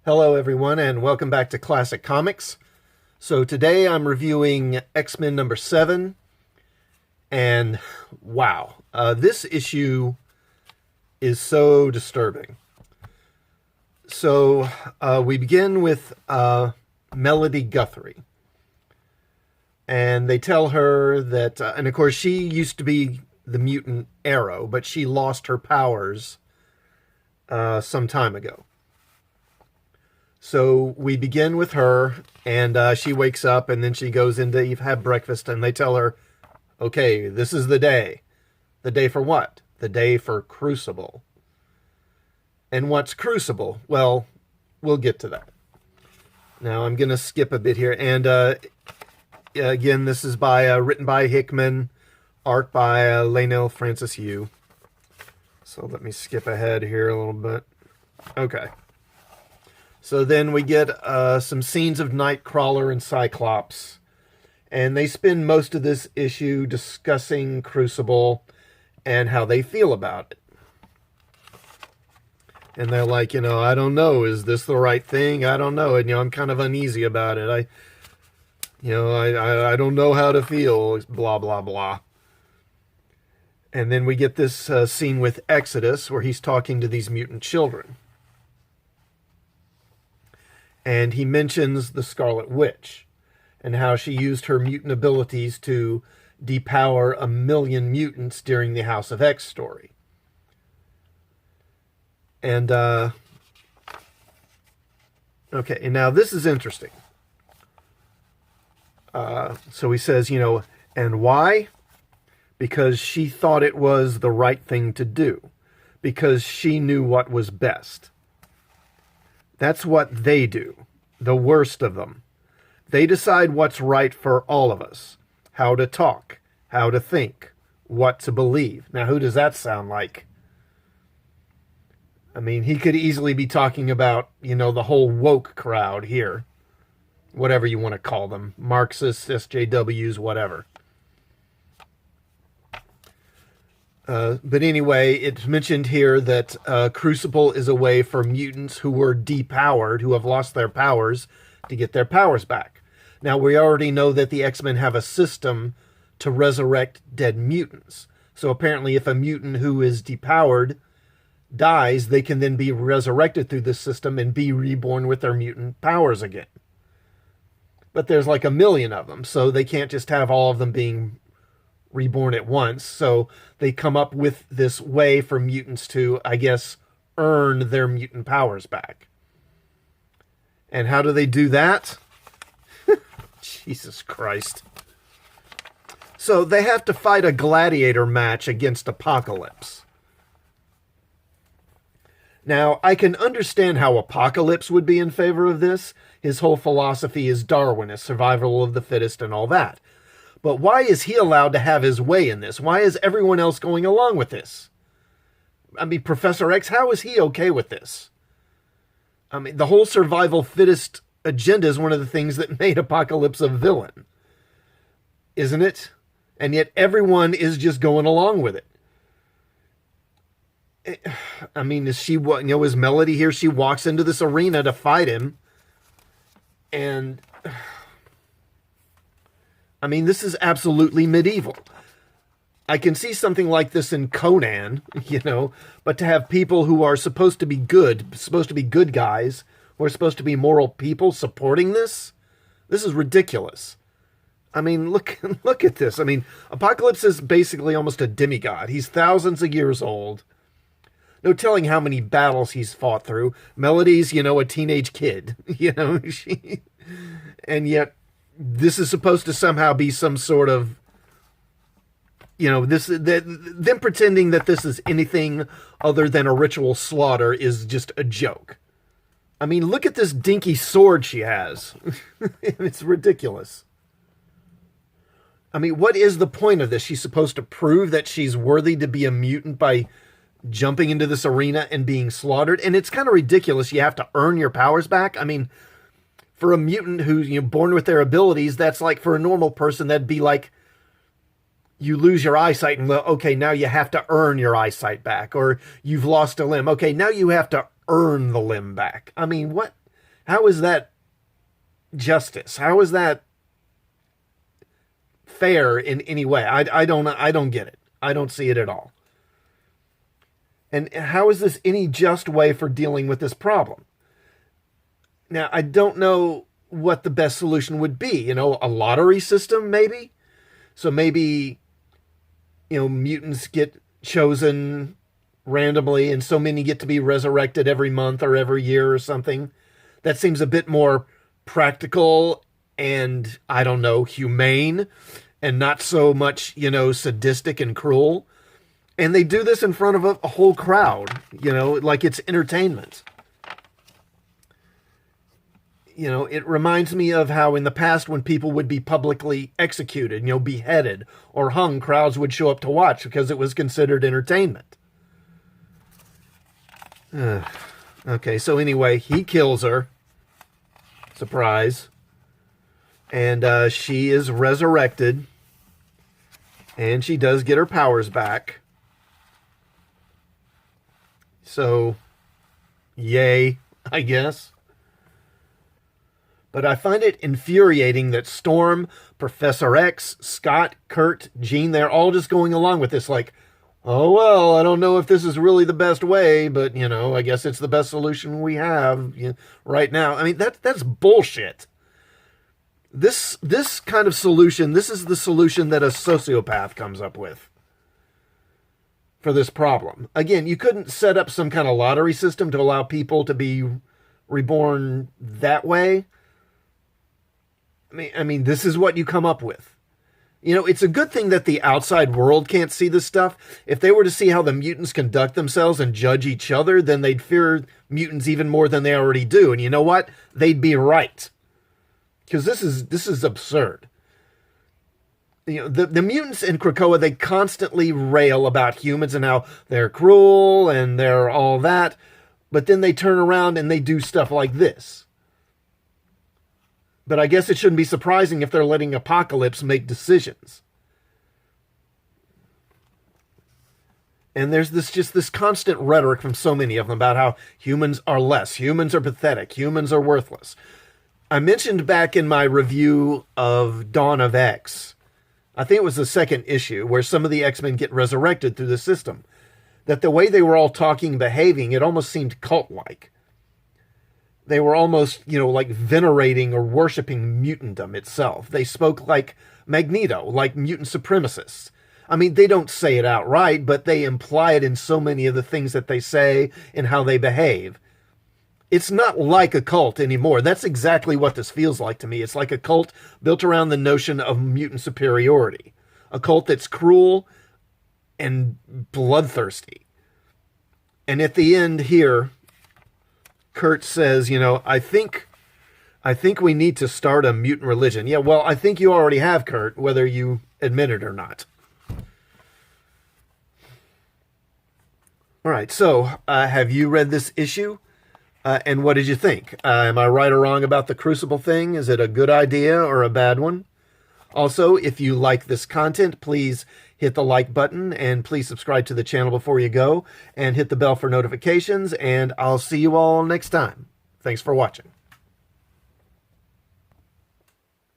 Hello everyone and welcome back to Classic Comics. So today I'm reviewing X-Men number 7 and wow, this issue is so disturbing. So we begin with Melody Guthrie and they tell her that, and of course she used to be the mutant Arrow, but she lost her powers some time ago. So we begin with her, and she wakes up, and then she goes in to have breakfast, and they tell her, okay, this is the day. The day for what? The day for Crucible. And what's Crucible? Well, we'll get to that. Now, I'm going to skip a bit here, and again, this is written by Hickman, art by Lainell Francis Yu. So let me skip ahead here a little bit. Okay. So then we get some scenes of Nightcrawler and Cyclops. And they spend most of this issue discussing Crucible and how they feel about it. And they're like, I don't know. Is this the right thing? I don't know. And, I'm kind of uneasy about it. I don't know how to feel. Blah, blah, blah. And then we get this scene with Exodus where he's talking to these mutant children. And he mentions the Scarlet Witch and how she used her mutant abilities to depower 1 million mutants during the House of X story. And, okay, and now this is interesting. So he says, and why? Because she thought it was the right thing to do. Because she knew what was best. That's what they do, the worst of them. They decide what's right for all of us, how to talk, how to think, what to believe. Now, who does that sound like? I mean, he could easily be talking about, the whole woke crowd here. Whatever you want to call them. Marxists, SJWs, whatever. But anyway, it's mentioned here that Crucible is a way for mutants who were depowered, who have lost their powers, to get their powers back. Now, we already know that the X-Men have a system to resurrect dead mutants. So apparently if a mutant who is depowered dies, they can then be resurrected through this system and be reborn with their mutant powers again. But there's like 1 million of them, so they can't just have all of them being reborn at once. So they come up with this way for mutants to, I guess, earn their mutant powers back. And how do they do that? Jesus Christ. So they have to fight a gladiator match against Apocalypse. Now, I can understand how Apocalypse would be in favor of this. His whole philosophy is Darwinist, survival of the fittest and all that. But why is he allowed to have his way in this? Why is everyone else going along with this? I mean, Professor X, how is he okay with this? I mean, the whole survival fittest agenda is one of the things that made Apocalypse a villain. Isn't it? And yet everyone is just going along with it. I mean, is Melody here? She walks into this arena to fight him. And I mean, this is absolutely medieval. I can see something like this in Conan, but to have people who are supposed to be good guys, who are supposed to be moral people supporting this is ridiculous. I mean, look at this. I mean, Apocalypse is basically almost a demigod. He's thousands of years old. No telling how many battles he's fought through. Melody's, a teenage kid, and yet this is supposed to somehow be some sort of, them pretending that this is anything other than a ritual slaughter is just a joke. I mean, look at this dinky sword she has. It's ridiculous. I mean, what is the point of this? She's supposed to prove that she's worthy to be a mutant by jumping into this arena and being slaughtered. And it's kind of ridiculous. You have to earn your powers back. I mean, for a mutant who's born with their abilities, that's like for a normal person, that'd be like you lose your eyesight and, okay, now you have to earn your eyesight back. Or you've lost a limb. Okay, now you have to earn the limb back. I mean, what? How is that justice? How is that fair in any way? I don't get it. I don't see it at all. And how is this any just way for dealing with this problem? Now, I don't know what the best solution would be. You know, a lottery system, maybe? So maybe, you know, mutants get chosen randomly and so many get to be resurrected every month or every year or something. That seems a bit more practical and, I don't know, humane and not so much, you know, sadistic and cruel. And they do this in front of a whole crowd, you know, like it's entertainment. You know, it reminds me of how in the past when people would be publicly executed, you know, beheaded or hung, crowds would show up to watch because it was considered entertainment. Okay, so anyway, he kills her. Surprise. And she is resurrected. And she does get her powers back. So, yay, I guess. But I find it infuriating that Storm, Professor X, Scott, Kurt, Jean, they're all just going along with this like, oh, well, I don't know if this is really the best way, but, you know, I guess it's the best solution we have right now. I mean, that's bullshit. This kind of solution, this is the solution that a sociopath comes up with for this problem. Again, you couldn't set up some kind of lottery system to allow people to be reborn that way. I mean, this is what you come up with. You know, it's a good thing that the outside world can't see this stuff. If they were to see how the mutants conduct themselves and judge each other, then they'd fear mutants even more than they already do. And you know what? They'd be right. Because this is absurd. You know, the mutants in Krakoa, they constantly rail about humans and how they're cruel and they're all that. But then they turn around and they do stuff like this. But I guess it shouldn't be surprising if they're letting Apocalypse make decisions. And there's this constant rhetoric from so many of them about how humans are less, humans are pathetic, humans are worthless. I mentioned back in my review of Dawn of X, I think it was the second issue, where some of the X-Men get resurrected through the system, that the way they were all talking and behaving, it almost seemed cult-like. They were almost, you know, like venerating or worshiping mutantdom itself. They spoke like Magneto, like mutant supremacists. I mean, they don't say it outright, but they imply it in so many of the things that they say and how they behave. It's not like a cult anymore. That's exactly what this feels like to me. It's like a cult built around the notion of mutant superiority. A cult that's cruel and bloodthirsty. And at the end here, Kurt says, you know, I think we need to start a mutant religion. Yeah, well, I think you already have, Kurt, whether you admit it or not. All right, so have you read this issue? And what did you think? Am I right or wrong about the Crucible thing? Is it a good idea or a bad one? Also, if you like this content, please hit the like button and please subscribe to the channel before you go and hit the bell for notifications, and I'll see you all next time. Thanks for watching.